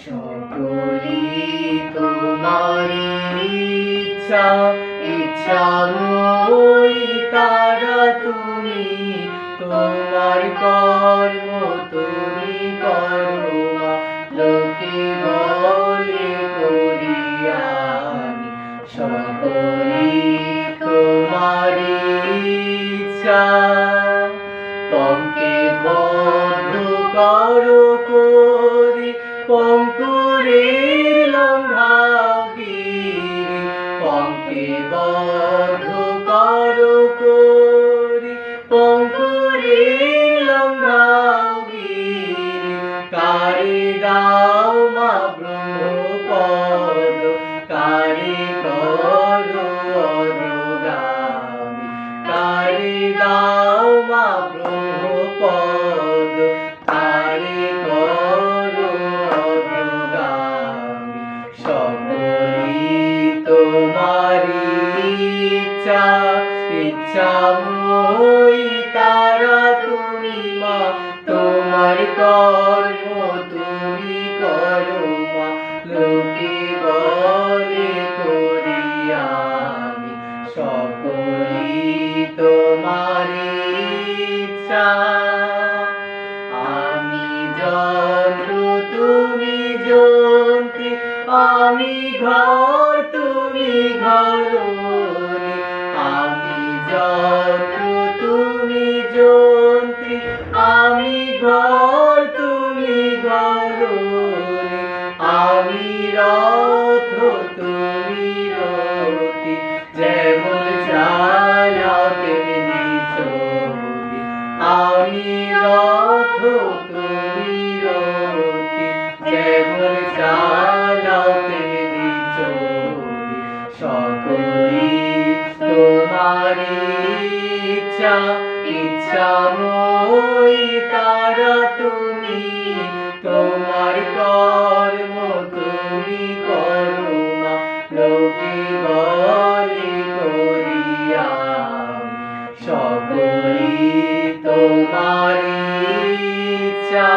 সকলি তোমারি ইচ্ছা, ইচ্ছাময়ী তারা তুমি, তোমার কর্ম তুমি করো মা। লোকে বলে করি আমি, সকলি তোমারি ইচ্ছা। পঙ্কে বদ্ধ করো করি পঙ্কুরের লঙ্ঘাগিরি, পঙ্কে বদ্ধ করো করি পঙ্কুরের লঙ্ঘাগিরি। কারে দাও মা ব্রহ্মপদ, কারে করো অগ্রগামী, কারে দাও মা ব্রহ্মপদ, কারে করো অগ্রগামী। সকলি তোমারি ইচ্ছা, ইচ্ছাময়ী তারা তুমি মা, তোমার কর্ম তুমি করো মা। লোকে বলে করি আমি, সকলি তোমারি ইচ্ছা। আমি যন্ত্র তুমি যন্ত্রী, আমি ঘর তুমি ঘরণী। আমি যন্ত্র তুমি যন্ত্রী, আমি ঘর তুমি ঘরণী। আমি রথ তুমি রথী, যেমন চালাও তেমনি চলি। আমি রথ তুমি রথী, যেমন চালাও তেমনি চলি। সকলি তোমারি ইচ্ছা, ইচ্ছাময়ী তারা তুমি, তোমার কর্ম তুমি করো মা। লোকে বলে করি আমি, সকলি তোমারি ইচ্ছা।